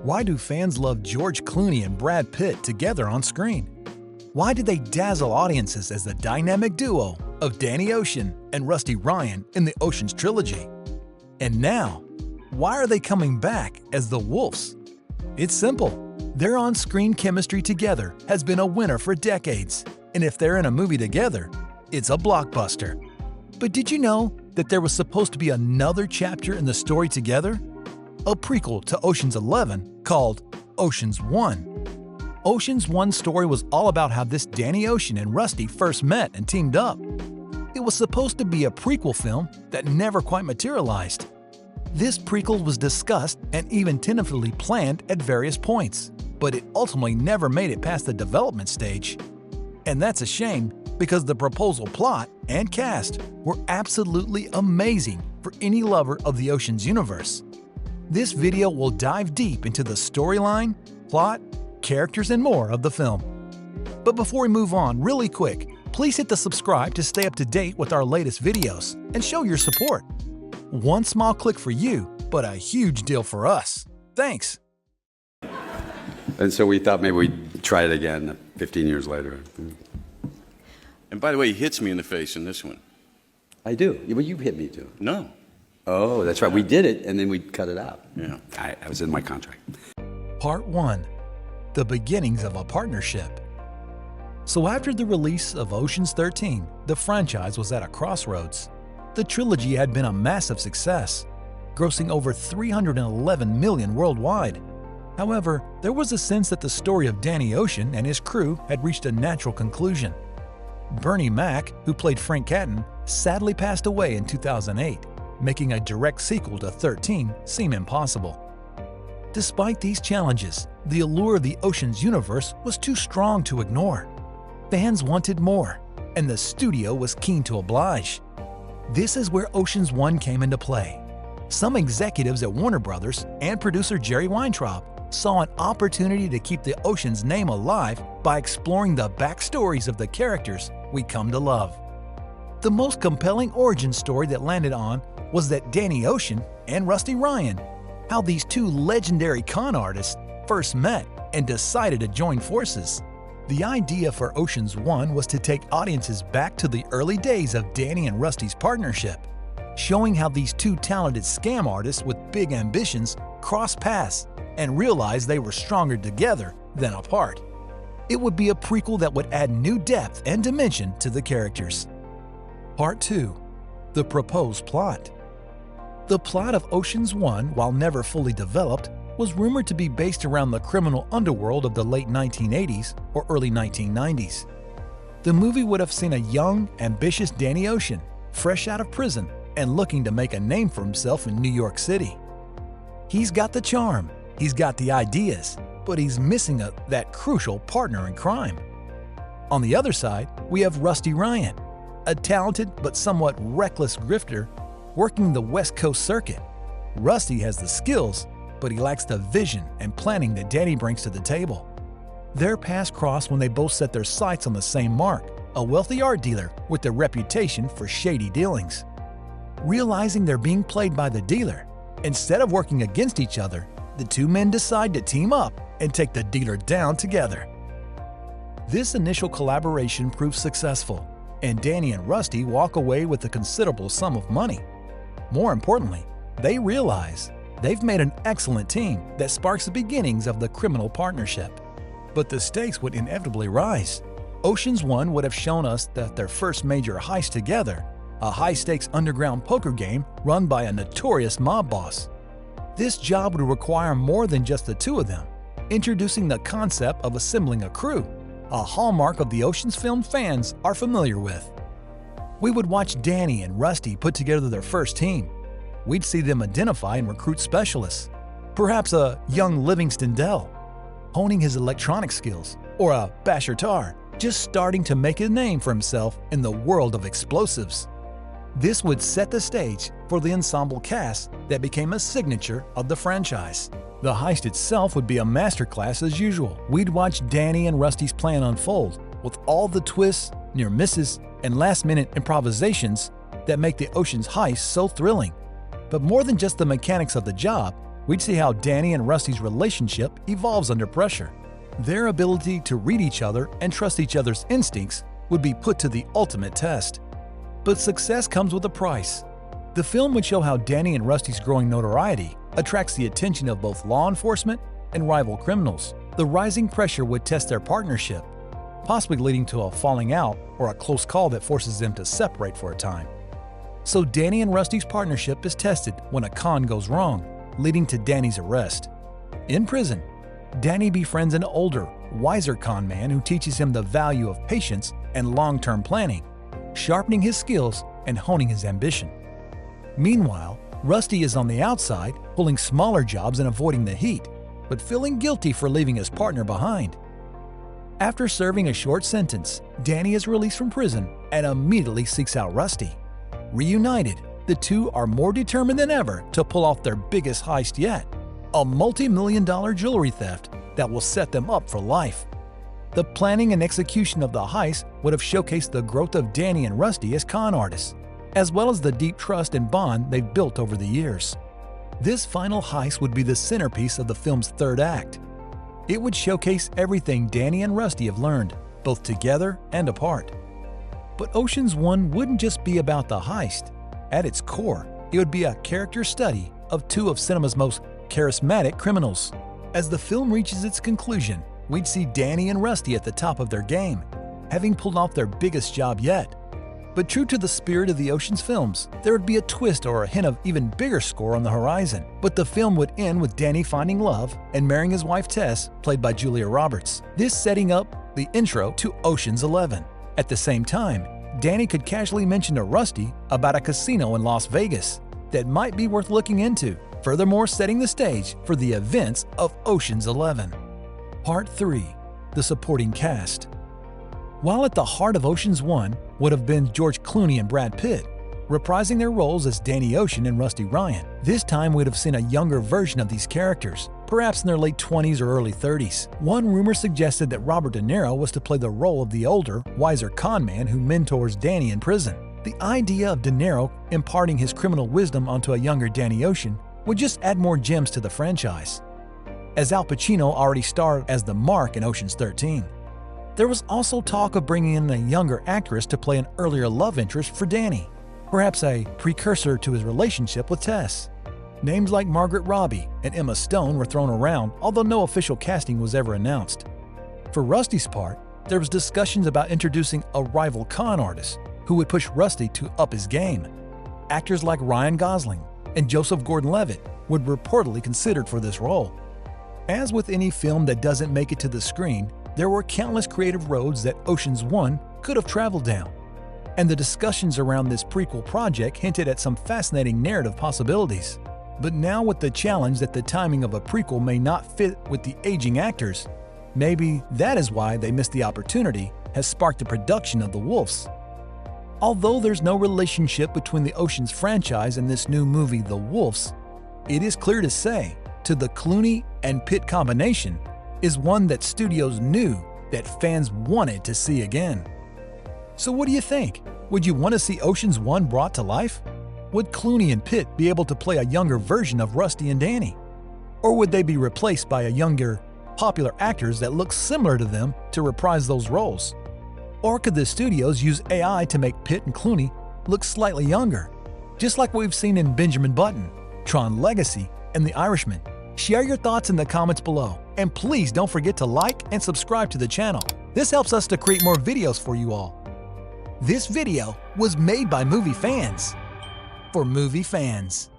Why do fans love George Clooney and Brad Pitt together on screen? Why did they dazzle audiences as the dynamic duo of Danny Ocean and Rusty Ryan in the Ocean's trilogy? And now, why are they coming back as the Wolves? It's simple. Their on-screen chemistry together has been a winner for decades, and if they're in a movie together, it's a blockbuster. But did you know that there was supposed to be another chapter in the story together? A prequel to Ocean's 11 called Ocean's 1. Ocean's 1's story was all about how this Danny Ocean and Rusty first met and teamed up. It was supposed to be a prequel film that never quite materialized. This prequel was discussed and even tentatively planned at various points, but it ultimately never made it past the development stage. And that's a shame because the proposal plot and cast were absolutely amazing for any lover of the Ocean's universe. This video will dive deep into the storyline, plot, characters, and more of the film. But before we move on, really quick, please hit the subscribe to stay up to date with our latest videos and show your support. One small click for you, but a huge deal for us. Thanks! And so we thought maybe we'd try it again 15 years later. And by the way, he hits me in the face in this one. I do. Well, you hit me too. No. Oh, that's right. We did it, and then we cut it out. Yeah. I was in my contract. Part 1. The beginnings of a partnership. So after the release of Ocean's 13, the franchise was at a crossroads. The trilogy had been a massive success, grossing over $311 million worldwide. However, there was a sense that the story of Danny Ocean and his crew had reached a natural conclusion. Bernie Mac, who played Frank Catton, sadly passed away in 2008, making a direct sequel to 13 seem impossible. Despite these challenges, the allure of the Ocean's universe was too strong to ignore. Fans wanted more, and the studio was keen to oblige. This is where Ocean's 1 came into play. Some executives at Warner Brothers and producer Jerry Weintraub saw an opportunity to keep the Ocean's name alive by exploring the backstories of the characters we come to love. The most compelling origin story that landed on was that Danny Ocean and Rusty Ryan, how these two legendary con artists first met and decided to join forces. The idea for Ocean's 1 was to take audiences back to the early days of Danny and Rusty's partnership, showing how these two talented scam artists with big ambitions crossed paths and realized they were stronger together than apart. It would be a prequel that would add new depth and dimension to the characters. Part 2. The proposed plot. The plot of Ocean's 1, while never fully developed, was rumored to be based around the criminal underworld of the late 1980s or early 1990s. The movie would have seen a young, ambitious Danny Ocean, fresh out of prison and looking to make a name for himself in New York City. He's got the charm, he's got the ideas, but he's missing that crucial partner in crime. On the other side, we have Rusty Ryan, a talented but somewhat reckless grifter working the West Coast circuit. Rusty has the skills, but he lacks the vision and planning that Danny brings to the table. Their paths cross when they both set their sights on the same mark, a wealthy art dealer with a reputation for shady dealings. Realizing they're being played by the dealer, instead of working against each other, the two men decide to team up and take the dealer down together. This initial collaboration proves successful, and Danny and Rusty walk away with a considerable sum of money. More importantly, they realize they've made an excellent team that sparks the beginnings of the criminal partnership. But the stakes would inevitably rise. Ocean's 1 would have shown us that their first major heist together, a high-stakes underground poker game run by a notorious mob boss. This job would require more than just the two of them, introducing the concept of assembling a crew, a hallmark of the Ocean's film fans are familiar with. We would watch Danny and Rusty put together their first team. We'd see them identify and recruit specialists, perhaps a young Livingston Dell, honing his electronic skills, or a Bashir Tarr, just starting to make a name for himself in the world of explosives. This would set the stage for the ensemble cast that became a signature of the franchise. The heist itself would be a masterclass as usual. We'd watch Danny and Rusty's plan unfold, with all the twists, near misses, and last-minute improvisations that make the Ocean's heist so thrilling. But more than just the mechanics of the job, we'd see how Danny and Rusty's relationship evolves under pressure. Their ability to read each other and trust each other's instincts would be put to the ultimate test. But success comes with a price. The film would show how Danny and Rusty's growing notoriety attracts the attention of both law enforcement and rival criminals. The rising pressure would test their partnership, possibly leading to a falling out or a close call that forces them to separate for a time. So Danny and Rusty's partnership is tested when a con goes wrong, leading to Danny's arrest. In prison, Danny befriends an older, wiser con man who teaches him the value of patience and long-term planning, sharpening his skills and honing his ambition. Meanwhile, Rusty is on the outside, pulling smaller jobs and avoiding the heat, but feeling guilty for leaving his partner behind. After serving a short sentence, Danny is released from prison and immediately seeks out Rusty. Reunited, the two are more determined than ever to pull off their biggest heist yet, a multi-million-dollar jewelry theft that will set them up for life. The planning and execution of the heist would have showcased the growth of Danny and Rusty as con artists, as well as the deep trust and bond they've built over the years. This final heist would be the centerpiece of the film's third act. It would showcase everything Danny and Rusty have learned, both together and apart. But Ocean's 1 wouldn't just be about the heist. At its core, it would be a character study of two of cinema's most charismatic criminals. As the film reaches its conclusion, we'd see Danny and Rusty at the top of their game, having pulled off their biggest job yet. But true to the spirit of the Ocean's films, there would be a twist or a hint of even bigger score on the horizon. But the film would end with Danny finding love and marrying his wife Tess, played by Julia Roberts. This setting up the intro to Ocean's 11. At the same time, Danny could casually mention to Rusty about a casino in Las Vegas that might be worth looking into, furthermore setting the stage for the events of Ocean's 11. Part 3. The supporting cast. While at the heart of Ocean's 1 would have been George Clooney and Brad Pitt, reprising their roles as Danny Ocean and Rusty Ryan. This time we'd have seen a younger version of these characters, perhaps in their late 20s or early 30s. One rumor suggested that Robert De Niro was to play the role of the older, wiser con man who mentors Danny in prison. The idea of De Niro imparting his criminal wisdom onto a younger Danny Ocean would just add more gems to the franchise. As Al Pacino already starred as the Mark in Ocean's 13. There was also talk of bringing in a younger actress to play an earlier love interest for Danny, perhaps a precursor to his relationship with Tess. Names like Margaret Robbie and Emma Stone were thrown around, although no official casting was ever announced. For Rusty's part, there was discussions about introducing a rival con artist who would push Rusty to up his game. Actors like Ryan Gosling and Joseph Gordon-Levitt would reportedly considered for this role. As with any film that doesn't make it to the screen, there were countless creative roads that Ocean's 1 could have traveled down, and the discussions around this prequel project hinted at some fascinating narrative possibilities. But now with the challenge that the timing of a prequel may not fit with the aging actors, maybe that is why they missed the opportunity, has sparked the production of The Wolves. Although there's no relationship between the Ocean's franchise and this new movie The Wolves, it is clear to say to the Clooney and Pitt combination is one that studios knew that fans wanted to see again. So what do you think? Would you want to see Ocean's 1 brought to life? Would Clooney and Pitt be able to play a younger version of Rusty and Danny? Or would they be replaced by a younger, popular actors that look similar to them to reprise those roles? Or could the studios use AI to make Pitt and Clooney look slightly younger, just like we've seen in Benjamin Button, Tron Legacy, and The Irishman? Share your thoughts in the comments below, and please don't forget to like and subscribe to the channel. This helps us to create more videos for you all. This video was made by movie fans, for movie fans.